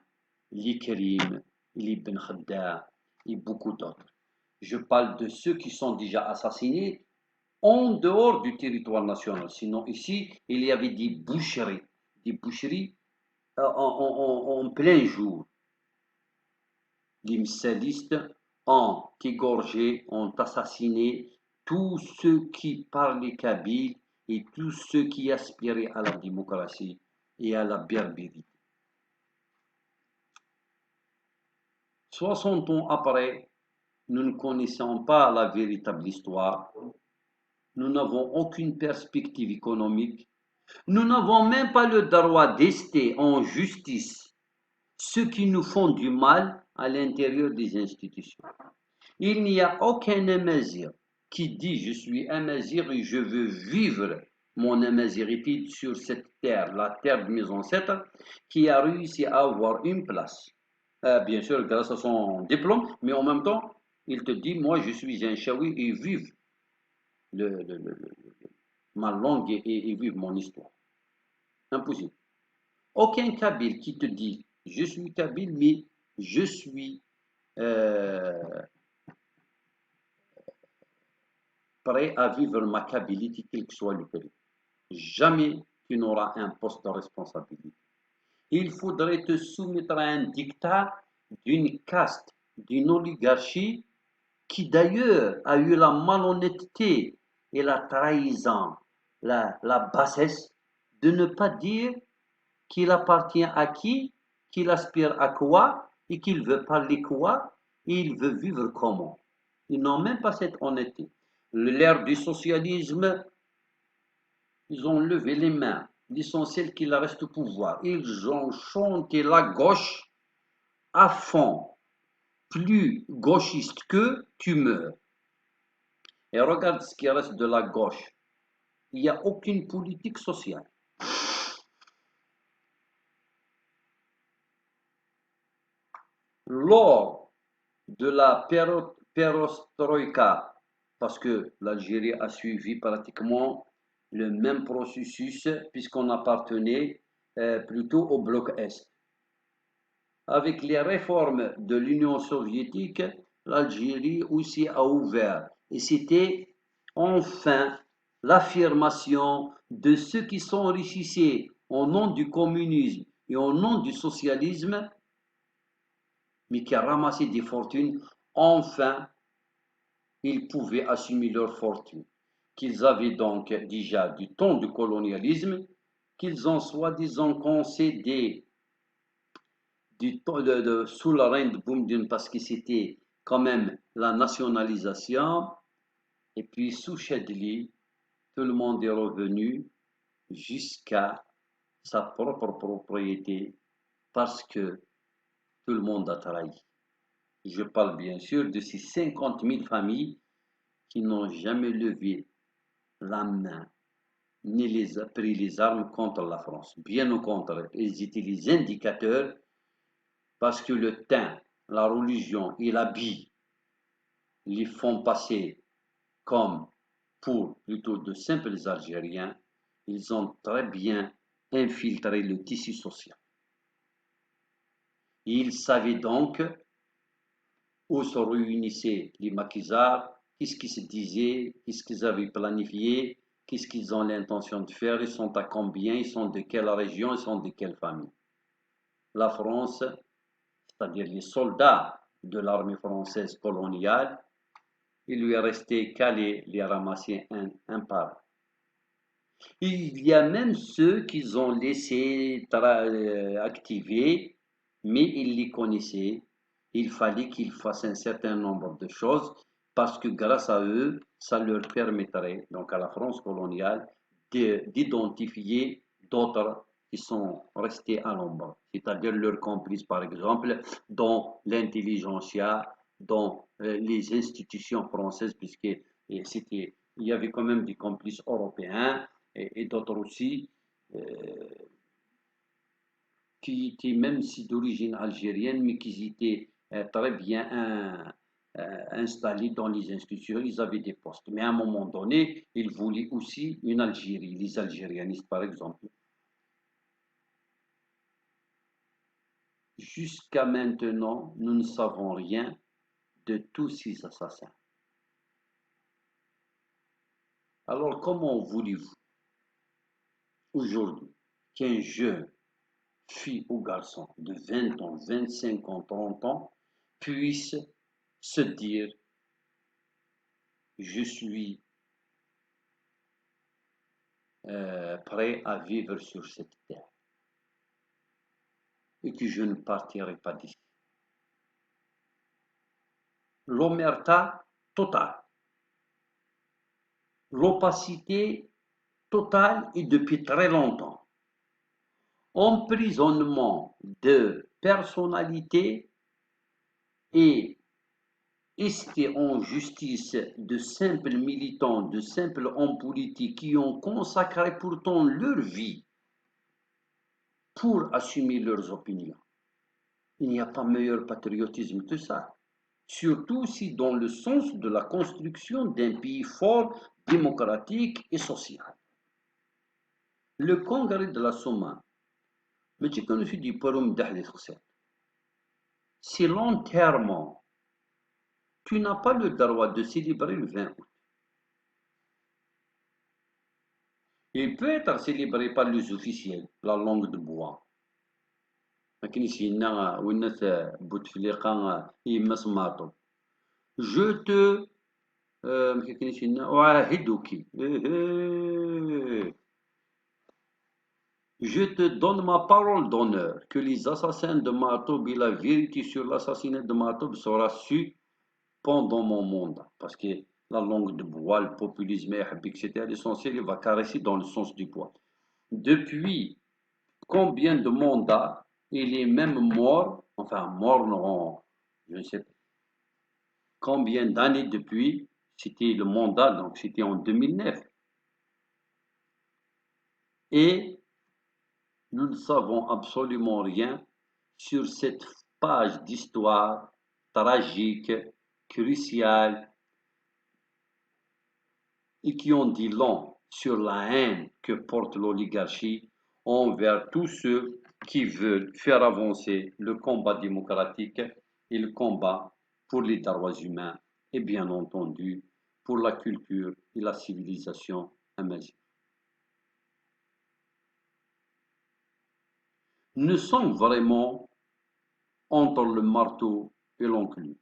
les Kerim, les Ben Khadda et beaucoup d'autres. Je parle de ceux qui sont déjà assassinés en dehors du territoire national. Sinon, ici, il y avait des boucheries en plein jour. Les msalistes ont égorgé, ont assassiné tous ceux qui parlaient kabyle et tous ceux qui aspiraient à la démocratie et à la berbérité. 60 ans après, nous ne connaissons pas la véritable histoire. Nous n'avons aucune perspective économique. Nous n'avons même pas le droit d'ester en justice ceux qui nous font du mal à l'intérieur des institutions. Il n'y a aucun amazir qui dit je suis amazir et je veux vivre mon amazirité sur cette terre, la terre de mes ancêtres, qui a réussi à avoir une place. Bien sûr, grâce à son diplôme, mais en même temps, il te dit, moi je suis un Chaoui et vive le, le, le, ma langue et vive mon histoire. Impossible. Aucun Kabyle qui te dit je suis Kabyle, mais je suis euh, prêt à vivre ma Kabylie, quel que soit le pays. Jamais tu n'auras un poste de responsabilité. Il faudrait te soumettre à un dictat d'une caste, d'une oligarchie qui d'ailleurs a eu la malhonnêteté et la trahison, la bassesse de ne pas dire qu'il appartient à qui, qu'il aspire à quoi et qu'il veut parler quoi et il veut vivre comment. Ils n'ont même pas cette honnêteté. L'ère du socialisme, ils ont levé les mains. L'essentiel qu'il reste au pouvoir. Ils ont chanté la gauche à fond. Plus gauchiste que tu meurs. Et regarde ce qui reste de la gauche. Il n'y a aucune politique sociale. Lors de la perestroïka, parce que l'Algérie a suivi pratiquement le même processus puisqu'on appartenait plutôt au bloc Est. Avec les réformes de l'Union soviétique, l'Algérie aussi a ouvert. Et c'était enfin l'affirmation de ceux qui s'enrichissaient au nom du communisme et au nom du socialisme, mais qui a ramassé des fortunes. Enfin, ils pouvaient assumer leur fortune, qu'ils avaient donc déjà du temps du colonialisme, qu'ils ont soi-disant concédé sous la reine de Boumediene parce que c'était quand même la nationalisation. Et puis sous Chadli, tout le monde est revenu jusqu'à sa propre propriété parce que tout le monde a trahi. Je parle bien sûr de ces 50 000 familles qui n'ont jamais levé la main ni pris les armes contre la France. Bien au contraire, ils étaient les indicateurs parce que le teint, la religion et l'habit les font passer comme pour plutôt de simples Algériens. Ils ont très bien infiltré le tissu social. Ils savaient donc où se réunissaient les maquisards, qu'est-ce qu'ils se disaient, qu'est-ce qu'ils avaient planifié, qu'est-ce qu'ils ont l'intention de faire, ils sont à combien, ils sont de quelle région, ils sont de quelle famille. La France, c'est-à-dire les soldats de l'armée française coloniale, il lui est resté qu'à les ramasser un par un. Il y a même ceux qu'ils ont laissé activer, mais ils les connaissaient. Il fallait qu'ils fassent un certain nombre de choses parce que grâce à eux, ça leur permettrait, donc à la France coloniale, d'identifier d'autres qui sont restés à l'ombre, c'est-à-dire leurs complices, par exemple, dans l'intelligentsia, dans les institutions françaises, puisque c'était, il y avait quand même des complices européens et d'autres aussi, euh, qui étaient même si d'origine algérienne, mais qui étaient très bien installés dans les institutions, ils avaient des postes. Mais à un moment donné, ils voulaient aussi une Algérie, les algérianistes par exemple. Jusqu'à maintenant, nous ne savons rien de tous ces assassins. Alors comment voulez-vous aujourd'hui qu'un jeune fille ou garçon de 20 ans, 25 ans, 30 ans puisse se dire je suis prêt à vivre sur cette terre et que je ne partirai pas d'ici. L'omerta totale, l'opacité totale et depuis très longtemps. Emprisonnement de personnalités et esté en justice de simples militants, de simples hommes politiques qui ont consacré pourtant leur vie pour assumer leurs opinions. Il n'y a pas meilleur patriotisme que ça. Surtout si dans le sens de la construction d'un pays fort, démocratique et social. Le congrès de la Somme, c'est l'enterrement. Tu n'as pas le droit de célébrer le 20 août. Il peut être célébré par les officiels, la langue de bois. لكن سينا ونات بوتفليقة إما سماطو je te ما كاينش هنا أعاهدك je te donne ma parole d'honneur que les assassins de Matoub et la vérité sur l'assassinat de Matoub sera su pendant mon mandat. Parce que la langue de bois, le populisme, etc., l'essentiel, il va caresser dans le sens du poids. Depuis combien de mandats il est même mort, enfin mort, non, je ne sais pas combien d'années depuis, c'était le mandat, donc c'était en 2009. Et nous ne savons absolument rien sur cette page d'histoire tragique, cruciale, et qui ont dit long sur la haine que porte l'oligarchie envers tous ceux qui veulent faire avancer le combat démocratique et le combat pour les droits humains et bien entendu pour la culture et la civilisation amazigh. Nous sommes vraiment entre le marteau et l'enclume.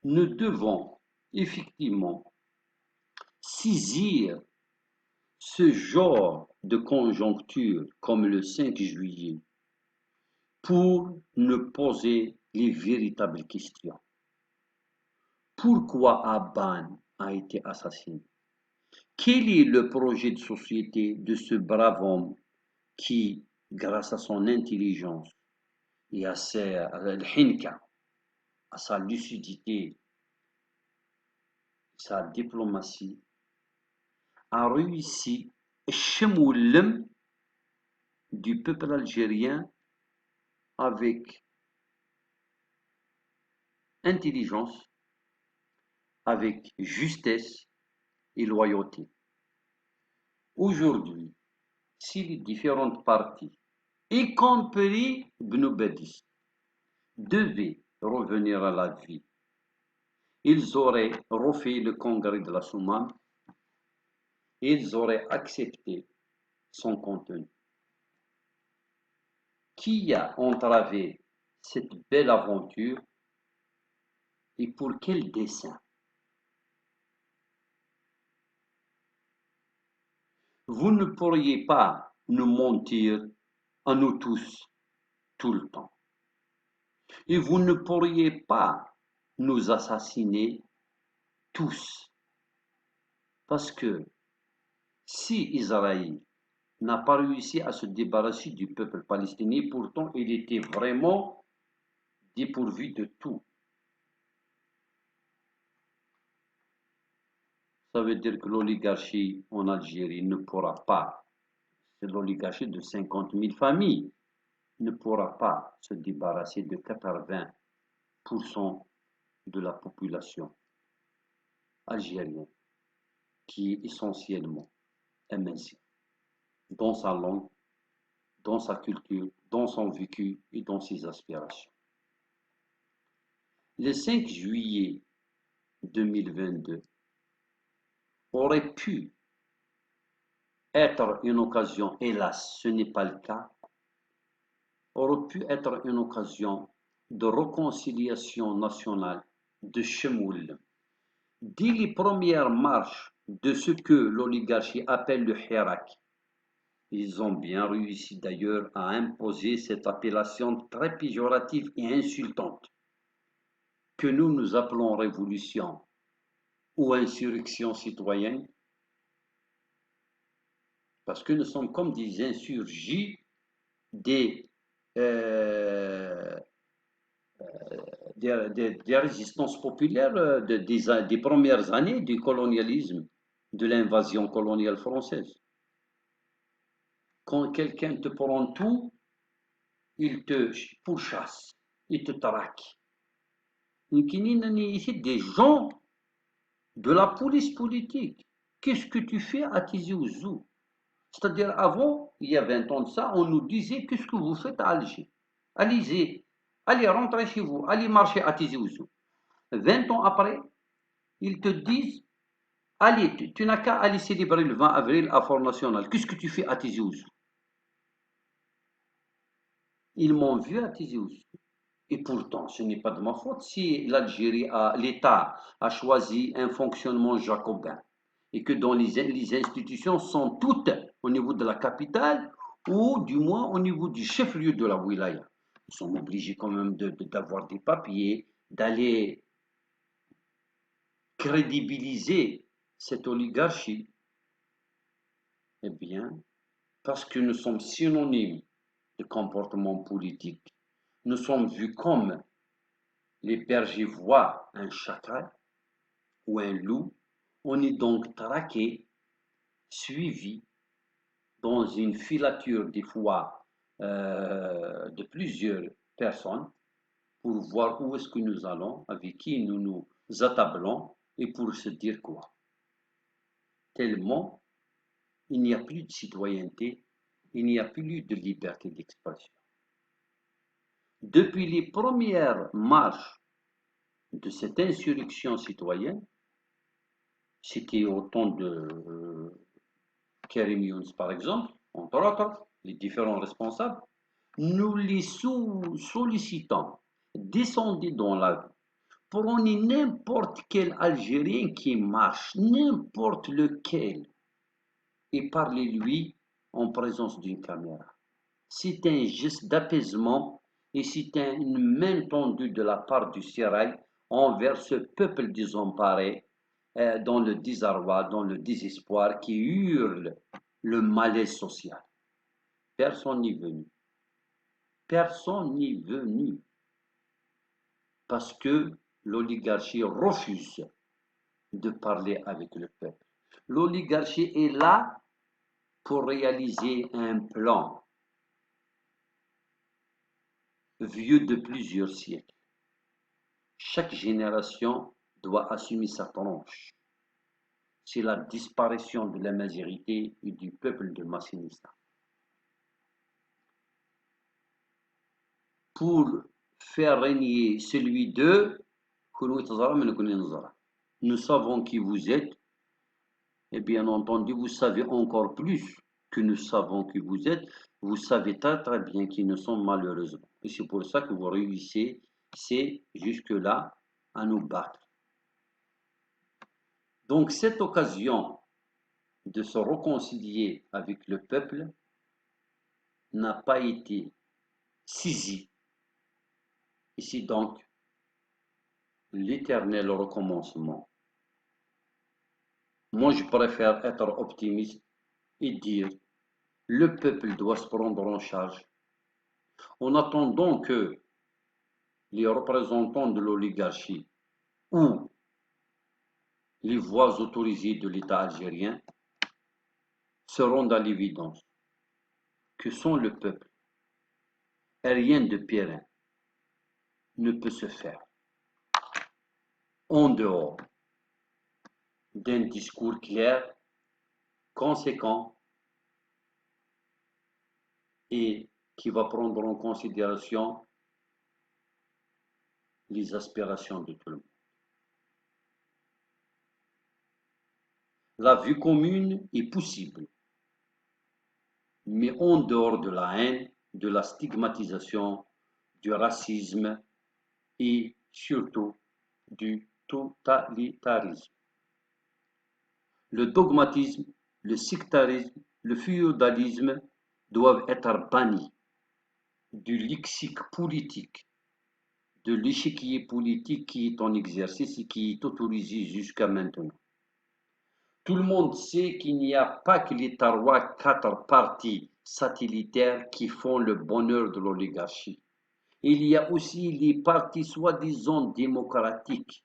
Nous devons effectivement saisir ce genre de conjoncture comme le 5 juillet pour nous poser les véritables questions. Pourquoi Abban a été assassiné? Quel est le projet de société de ce brave homme qui, grâce à son intelligence et à sa lucidité, sa diplomatie, a réussi الشمولم du peuple algérien avec intelligence, avec justesse et loyauté. Aujourd'hui, si les différentes parties, y compris Bnoubedis, devaient revenir à la vie, ils auraient refait le congrès de la Soumane et ils auraient accepté son contenu. Qui a entravé cette belle aventure et pour quel dessein? Vous ne pourriez pas nous mentir à nous tous tout le temps. Et vous ne pourriez pas nous assassiner tous. Parce que si Israël n'a pas réussi à se débarrasser du peuple palestinien, pourtant il était vraiment dépourvu de tout. Ça veut dire que l'oligarchie en Algérie ne pourra pas, c'est l'oligarchie de 50 000 familles, ne pourra pas se débarrasser de 80% de la population algérienne, qui est essentiellement MNC, dans sa langue, dans sa culture, dans son vécu et dans ses aspirations. Le 5 juillet 2022 aurait pu être une occasion, hélas, ce n'est pas le cas, aurait pu être une occasion de réconciliation nationale de Chemoul. Dès les premières marches de ce que l'oligarchie appelle le Hirak, ils ont bien réussi d'ailleurs à imposer cette appellation très péjorative et insultante que nous appelons révolution ou insurrection citoyenne, parce que nous sommes comme des insurgés des, euh, des résistances populaires des premières années du colonialisme, de l'invasion coloniale française. Quand quelqu'un te prend tout, il te pourchasse, il te traque. Ici, des gens de la police politique. Qu'est-ce que tu fais à Tizi Ouzou? C'est-à-dire, avant, il y a 20 ans de ça, on nous disait qu'est-ce que vous faites à Alger? Allez, rentrez chez vous, allez marcher à Tizi Ouzou. 20 ans après, ils te disent allez, tu n'as qu'à aller célébrer le 20 avril à Fort National. Qu'est-ce que tu fais à Tizi Ouzou? Ils m'ont vu à Tizi Ouzou. Et pourtant, ce n'est pas de ma faute si l'État a choisi un fonctionnement jacobin et que dans les institutions sont toutes au niveau de la capitale ou du moins au niveau du chef-lieu de la wilaya. Ils sont obligés quand même d'avoir des papiers, d'aller crédibiliser cette oligarchie. Eh bien, parce que nous sommes synonymes de comportement politique, nous sommes vus comme les bergers voient un chacal ou un loup, on est donc traqué, suivi dans une filature des fois de plusieurs personnes pour voir où est-ce que nous allons, avec qui nous nous attablons et pour se dire quoi. Tellement il n'y a plus de citoyenneté, il n'y a plus de liberté d'expression. Depuis les premières marches de cette insurrection citoyenne, c'était au temps de Karim Younes par exemple, entre autres, les différents responsables, nous les sollicitons, descendez dans la rue, prenez n'importe quel Algérien qui marche, n'importe lequel, et parlez-lui en présence d'une caméra. C'est un geste d'apaisement et c'est une main tendue de la part du Sérail envers ce peuple désemparé, dans le désarroi, dans le désespoir, qui hurle le malaise social. Personne n'y est venu. Personne n'y est venu. Parce que l'oligarchie refuse de parler avec le peuple. L'oligarchie est là pour réaliser un plan vieux de plusieurs siècles. Chaque génération doit assumer sa tranche. C'est la disparition de la majorité et du peuple de Massinista. Pour faire régner celui d'eux, nous savons qui vous êtes, et bien entendu, vous savez encore plus que nous savons qui vous êtes. Vous savez très très bien qui nous sommes malheureusement. Et c'est pour ça que vous réussissez, c'est jusque-là, à nous battre. Donc cette occasion de se réconcilier avec le peuple n'a pas été saisi. Ici donc, l'éternel recommencement. Moi, je préfère être optimiste et dire le peuple doit se prendre en charge en attendant que les représentants de l'oligarchie ou les voix autorisées de l'État algérien se rendent à l'évidence que sans le peuple, rien de périn ne peut se faire en dehors d'un discours clair, conséquent et qui va prendre en considération les aspirations de tout le monde. La vue commune est possible, mais en dehors de la haine, de la stigmatisation, du racisme et surtout du totalitarisme. Le dogmatisme, le sectarisme, le féodalisme doivent être bannis du lexique politique, de l'échiquier politique qui est en exercice et qui est autorisé jusqu'à maintenant. Tout le monde sait qu'il n'y a pas que les trois, quatre partis satellitaires qui font le bonheur de l'oligarchie. Il y a aussi les partis soi-disant démocratiques,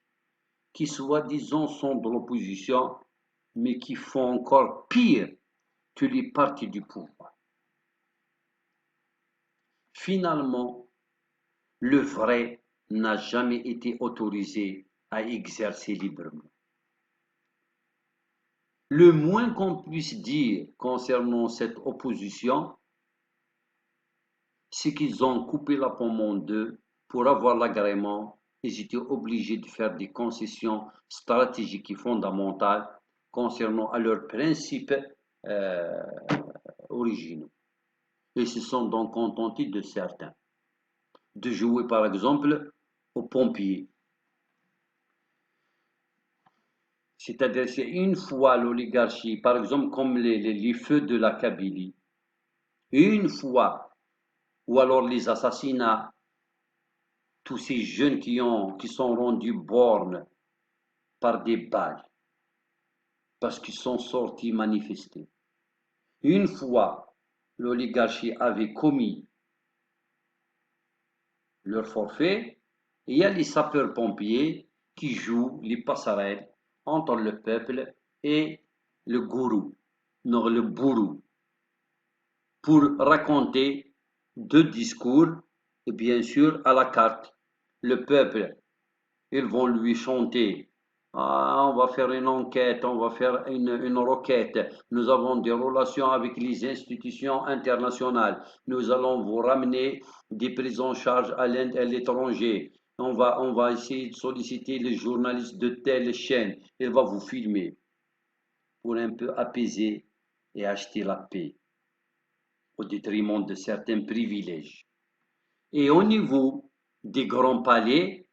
qui soi-disant sont de l'opposition, mais qui font encore pire que les partis du pouvoir. Finalement, le vrai n'a jamais été autorisé à exercer librement. Le moins qu'on puisse dire concernant cette opposition, c'est qu'ils ont coupé la pomme en deux pour avoir l'agrément et ils étaient obligés de faire des concessions stratégiques et fondamentales concernant à leurs principes euh, originaux. Et se sont donc contentés de certains. De jouer par exemple aux pompiers. C'est-à-dire c'est une fois l'oligarchie, par exemple comme les feux de la Kabylie, une fois, ou alors les assassinats, tous ces jeunes qui sont rendus bornes par des balles, parce qu'ils sont sortis manifester. Une fois, l'oligarchie avait commis leur forfait, et il y a les sapeurs-pompiers qui jouent les passerelles entre le peuple et le gourou, non, le bourreau, pour raconter deux discours, et bien sûr à la carte. Le peuple, ils vont lui chanter. Ah, on va faire une enquête, on va faire une requête. Nous avons des relations avec les institutions internationales. Nous allons vous ramener des prises en charge à l'étranger. On va essayer de solliciter les journalistes de telle chaîne. Il va vous filmer pour un peu apaiser et acheter la paix au détriment de certains privilèges. Et au niveau des grands palais,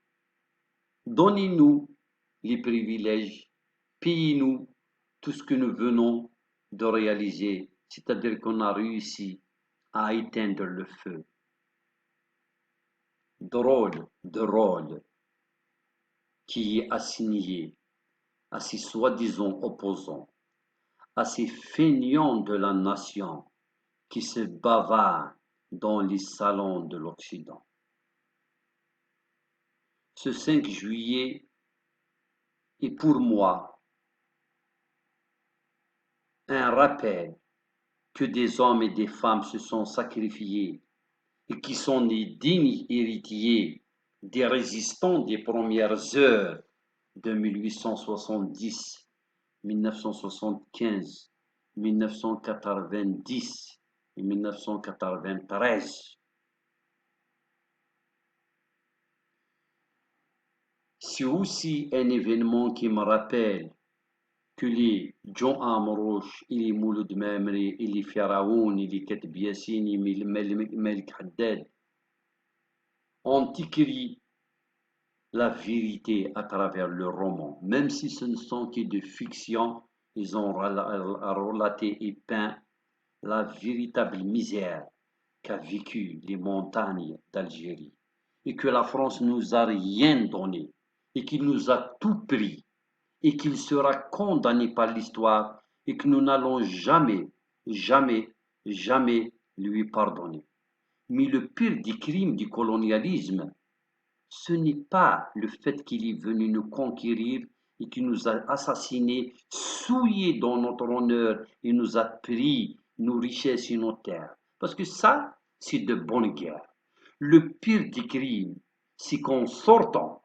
donnez-nous les privilèges, payez-nous tout ce que nous venons de réaliser, c'est-à-dire qu'on a réussi à éteindre le feu. Drôle de rôle qui est assigné à ces soi-disant opposants, à ces feignants de la nation qui se bavardent dans les salons de l'Occident. Ce 5 juillet est pour moi un rappel que des hommes et des femmes se sont sacrifiés et qui sont les dignes héritiers des résistants des premières heures de 1870, 1975, 1990 et 1993. C'est aussi un événement qui me rappelle que les John Amrouche, et les Mouloud Mamri, et les Pharaons, et les Katib Yassine, et les Malik Haddad ont écrit la vérité à travers le roman, même si ce ne sont que de fiction Ils ont relaté et peint la véritable misère qu'a vécu les montagnes d'Algérie et que la France nous a rien donné et qu'il nous a tout pris et qu'il sera condamné par l'histoire et que nous n'allons jamais, jamais, jamais lui pardonner. Mais le pire des crimes du colonialisme, ce n'est pas le fait qu'il est venu nous conquérir et qu'il nous a assassinés, souillé dans notre honneur et nous a pris nos richesses et nos terres. Parce que ça, c'est de bonne guerre. Le pire des crimes, c'est qu'en sortant,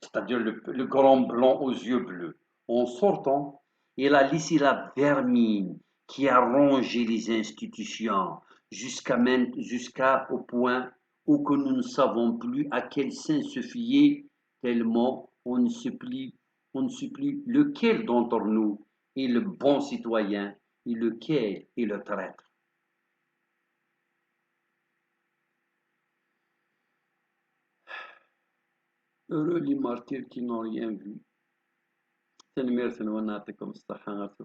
c'est-à-dire le grand blanc aux yeux bleus, en sortant, il a laissé la vermine qui a rongé les institutions jusqu'au point où que nous ne savons plus à quel saint se fier, tellement on ne sait plus lequel d'entre nous est le bon citoyen et lequel est le traître. Heureux les martyrs qui n'ont rien vu. تنمية ونعطيكم الصحة.